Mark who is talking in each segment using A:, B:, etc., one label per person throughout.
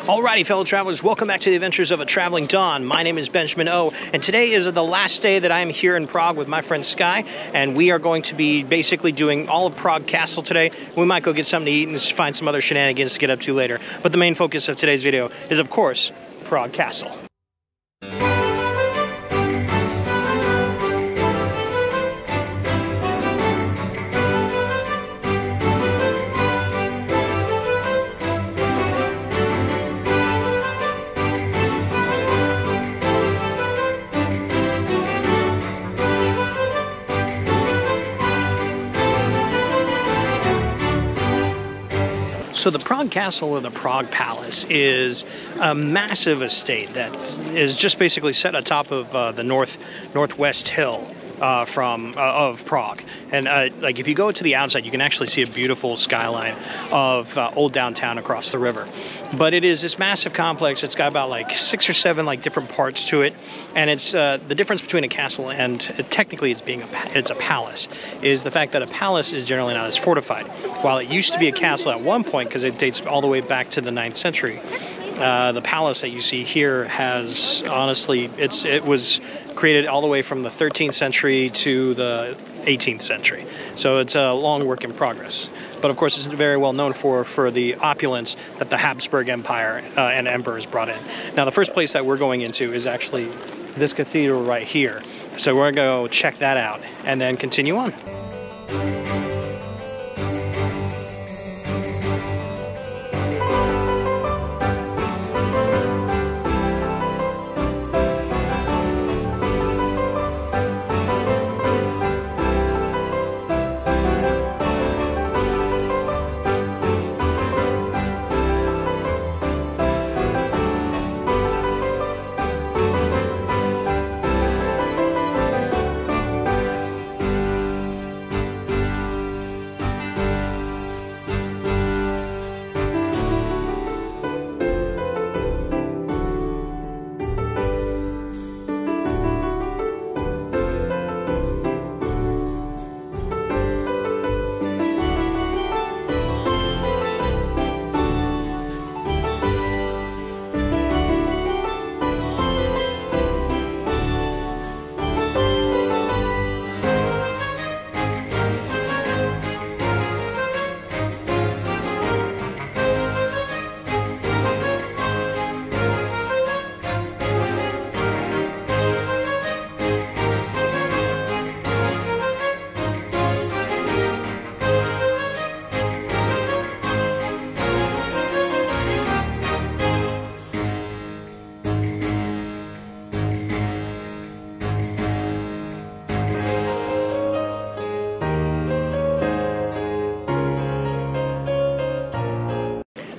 A: Alrighty, fellow travelers, welcome back to the adventures of a traveling Don. My name is Benjamin O, and today is the last day that I'm here in Prague with my friend Skye, and we are going to be basically doing all of Prague Castle today. We might go get something to eat and find some other shenanigans to get up to later, but the main focus of today's video is, of course, Prague Castle. So the Prague Castle, or the Prague Palace, is a massive estate that is just basically set atop of the northwest hill of Prague. And like if you go to the outside, you can actually see a beautiful skyline of old downtown across the river. But it is this massive complex. It's got about like 6 or 7 like different parts to it, and it's the difference between a castle and technically it's a palace is the fact that a palace is generally not as fortified. While it used to be a castle at one point, because it dates all the way back to the 9th century, the palace that you see here has honestly it was created all the way from the 13th century to the 18th century. So it's a long work in progress. But of course, it's very well known for the opulence that the Habsburg Empire and emperors brought in. Now, the first place that we're going into is actually this cathedral right here. So we're gonna go check that out and then continue on.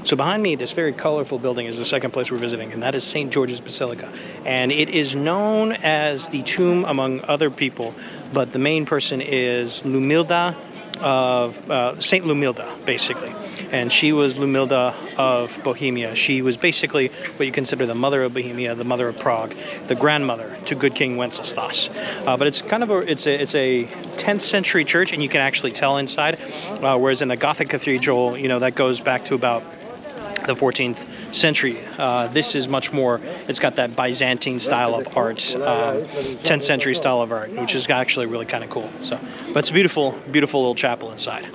A: So behind me, this very colorful building is the second place we're visiting, and that is St. George's Basilica. And it is known as the tomb among other people, but the main person is Lumilda of Saint Lumilda, basically. And she was Lumilda of Bohemia. She was basically what you consider the mother of Bohemia, the mother of Prague, the grandmother to good King Wenceslas. But it's kind of a 10th century church, and you can actually tell inside. Whereas in the Gothic cathedral, you know, that goes back to about the 14th century. This is much more, it's got that Byzantine style of art, 10th century style of art, which is actually really kind of cool. So, but it's a beautiful, beautiful little chapel inside.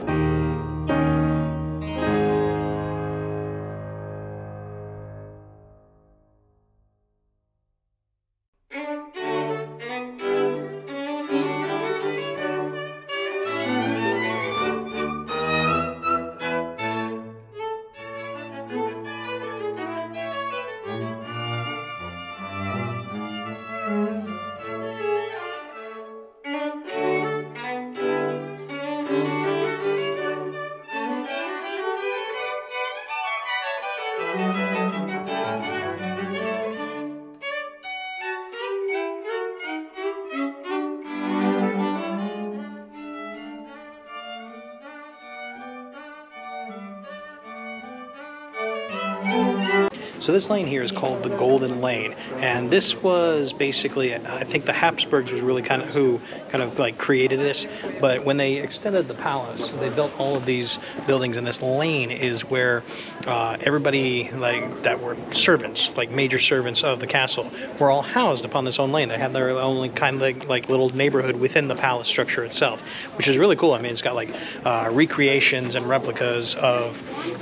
A: So this lane here is called the Golden Lane, and this was basically, I think the Habsburgs was really kind of like created this, but when they extended the palace, they built all of these buildings, and this lane is where everybody like that were servants, like major servants of the castle, were all housed upon this own lane. They had their own kind of like little neighborhood within the palace structure itself, which is really cool. I mean, it's got like recreations and replicas of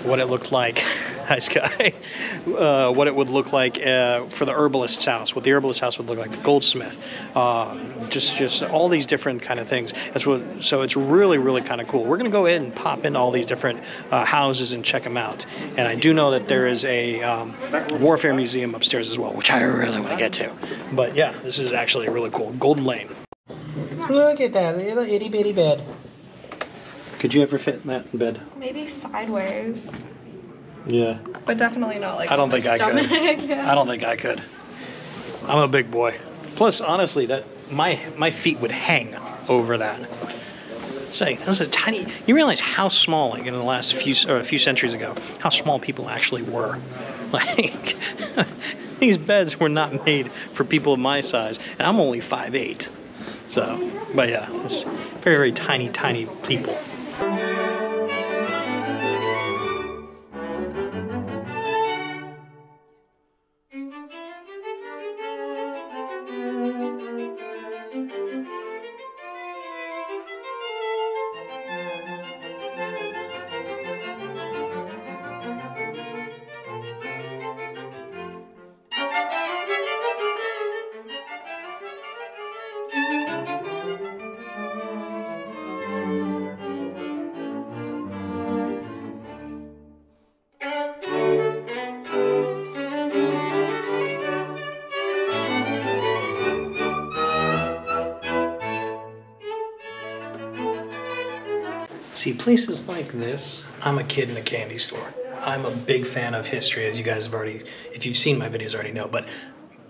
A: what it looked like. Hi, Skye. What it would look like for the herbalist's house, what the herbalist's house would look like, the goldsmith, just all these different kind of things. So it's really kind of cool. We're going to go ahead and pop into all these different houses and check them out. And I do know that there is a warfare museum upstairs as well, which I really want to get to. But yeah, this is actually really cool. Golden Lane. Look at that little itty bitty bed. Could you ever fit in that bed?
B: Maybe sideways.
A: Yeah.
B: But definitely not like
A: I don't think I could.
B: Yeah.
A: I don't think I could. I'm a big boy. Plus, honestly, that my feet would hang over that. Say, this is tiny. You realize how small, like in the last few centuries ago, how small people actually were. Like, these beds were not made for people of my size, and I'm only 5'8". So, but yeah, it's very tiny people. See, places like this, I'm a kid in a candy store. I'm a big fan of history, as you guys have already, if you've seen my videos, already know, but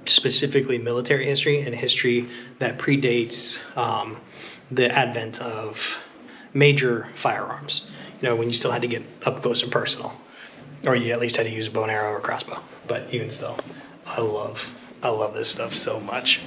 A: specifically military history and history that predates the advent of major firearms. You know, when you still had to get up close and personal, or you at least had to use a bow and arrow or crossbow. But even still, I love this stuff so much.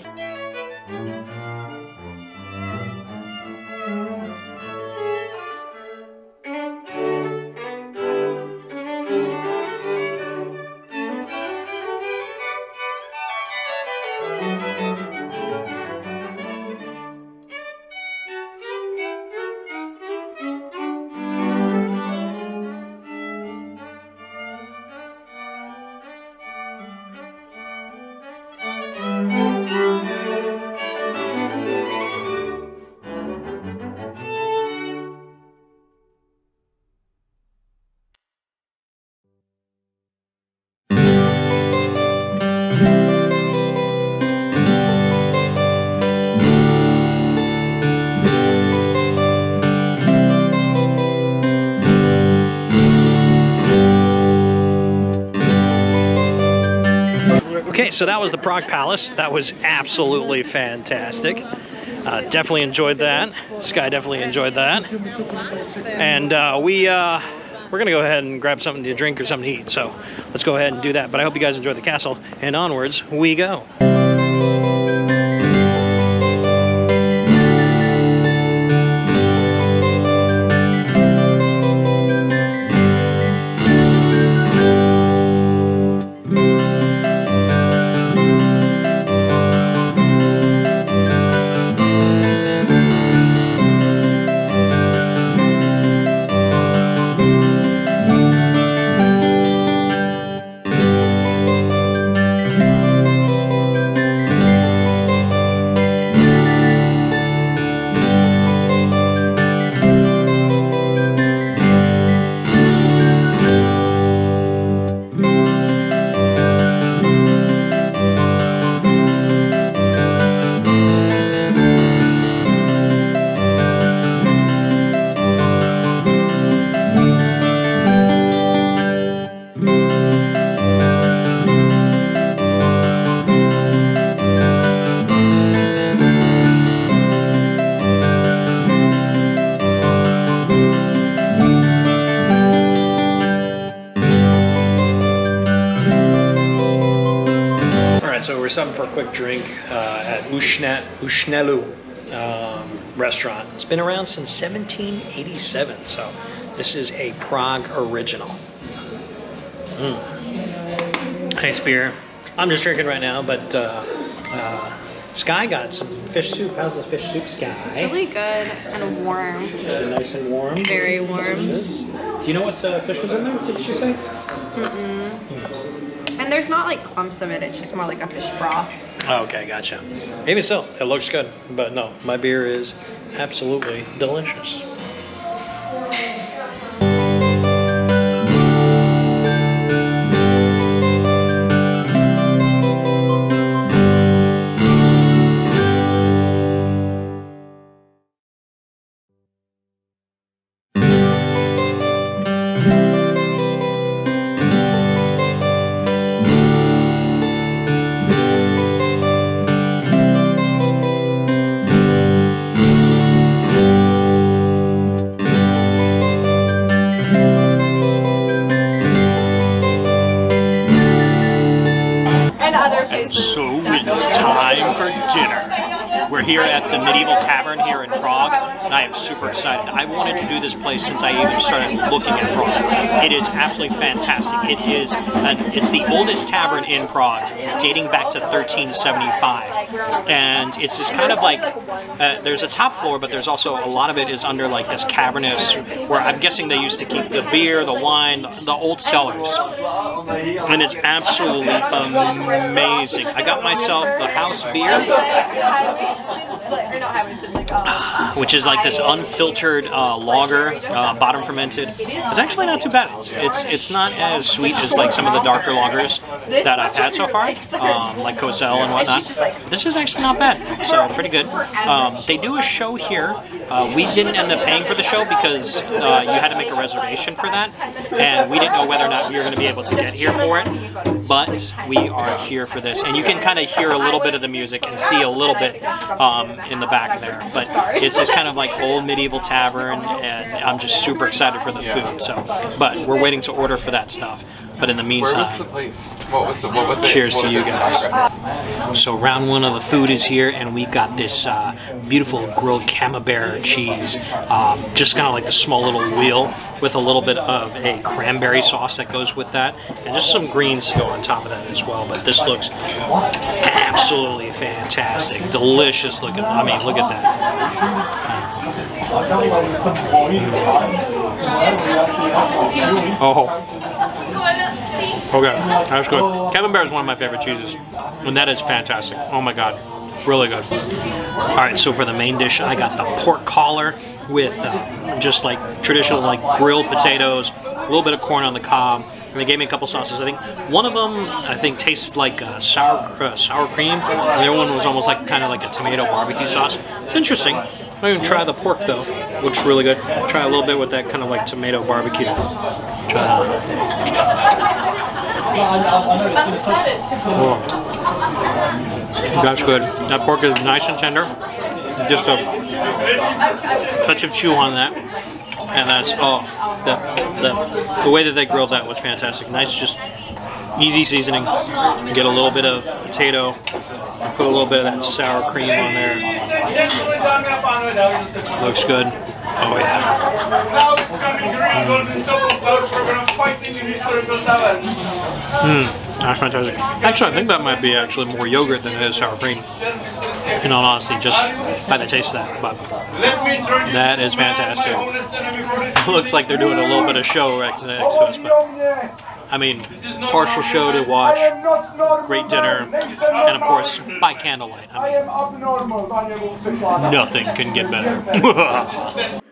A: Okay, so that was the Prague Palace. That was absolutely fantastic. Definitely enjoyed that. Skye definitely enjoyed that. And we're gonna go ahead and grab something to drink or something to eat. So let's go ahead and do that. But I hope you guys enjoyed the castle, and onwards we go. right, so we're stopping for a quick drink at U Schnellu restaurant. It's been around since 1787, so this is a Prague original. Nice beer. I'm just drinking right now, but Skye got some fish soup. How's this fish soup, Skye?
B: It's really good and warm.
A: Is it nice and warm?
B: Very warm.
A: Delicious. Do you know what fish was in there? Did she say?
B: And there's not like clumps of it. It's just more like a fish broth.
A: Oh, okay, gotcha. Maybe so. It looks good, but no, my beer is absolutely delicious.
C: So it is time for dinner. We're here at the Medieval Tavern here in Prague, and I am super excited. I've wanted to do this place since I even started looking at Prague. It is absolutely fantastic. It's the oldest tavern in Prague, dating back to 1375. And it's this kind of like, there's a top floor, but there's also a lot of it is under like this cavernous, where I'm guessing they used to keep the beer, the wine, the old cellars. And it's absolutely amazing. I got myself the house beer, which is like this unfiltered lager, bottom fermented. It's actually not too bad. It's not as sweet as like some of the darker lagers that I've had so far, like Kosel and whatnot. This is actually not bad, so pretty good. They do a show here. We didn't end up paying for the show because you had to make a reservation for that, and we didn't know whether or not we were going to be able to get here for it, but we are here for this, and you can kind of hear a little bit of the music and see a little bit in the back there, but it's this kind of like old medieval tavern, and I'm just super excited for the food. So, but we're waiting to order for that stuff. But in the meantime,
D: where was the place? What was it?
A: Cheers to you guys. So round one of the food is here, and we've got this beautiful grilled camembert cheese, just kind of like the small little wheel with a little bit of a cranberry sauce that goes with that, and just some greens to go on top of that as well. But this looks absolutely fantastic, delicious looking. I mean, look at that. Okay, that's good. Camembert is one of my favorite cheeses, and that is fantastic. Oh my god, really good. All right, so for the main dish, I got the pork collar with just like traditional like grilled potatoes, a little bit of corn on the cob, and they gave me a couple sauces. I think one of them tasted like sour cream, and the other one was almost like kind of like a tomato barbecue sauce. It's interesting. I'm gonna try the pork though, looks really good. Try a little bit with that kind of like tomato barbecue. Try that. Oh. That's good. That pork is nice and tender. Just a touch of chew on that, and that's the way that they grilled that was fantastic. Nice, just easy seasoning. Get a little bit of potato, and put a little bit of that sour cream on there. Looks good. Oh yeah. That's fantastic. Actually, I think that might be actually more yogurt than it is sour cream. In all honesty, just by the taste of that. But that is fantastic. It looks like they're doing a little bit of show next to us, but I mean, partial show to watch, great dinner, and of course, by candlelight. I mean, nothing can get better.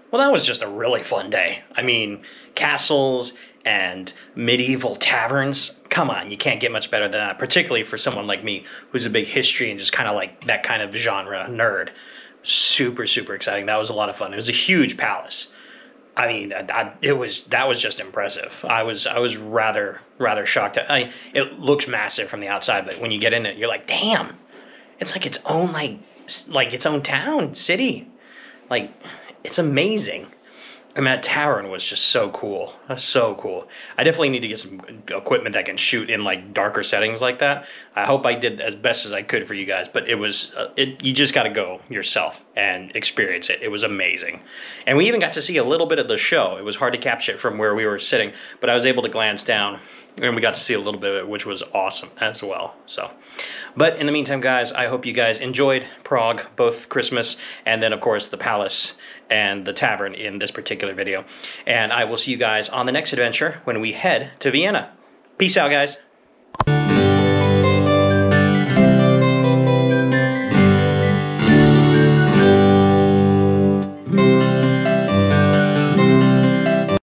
A: Well, that was just a really fun day. I mean, castles and medieval taverns, come on, you can't get much better than that, particularly for someone like me who's a big history and just kind of like that kind of genre nerd. Super, super exciting. That was a lot of fun. It was a huge palace. I mean, that was just impressive. I was rather shocked. It looks massive from the outside, but when you get in it, you're like, damn, it's like its own like its own town, city. Like, it's amazing. And that tavern was just so cool. So cool. I definitely need to get some equipment that can shoot in like darker settings like that. I hope I did as best as I could for you guys, but it was, you just got to go yourself and experience it. It was amazing. And we even got to see a little bit of the show. It was hard to capture it from where we were sitting, but I was able to glance down and we got to see a little bit of it, which was awesome as well. So, but in the meantime, guys, I hope you guys enjoyed Prague, both Christmas and then, of course, the palace and the tavern in this particular video. And I will see you guys on the next adventure when we head to Vienna. Peace out, guys.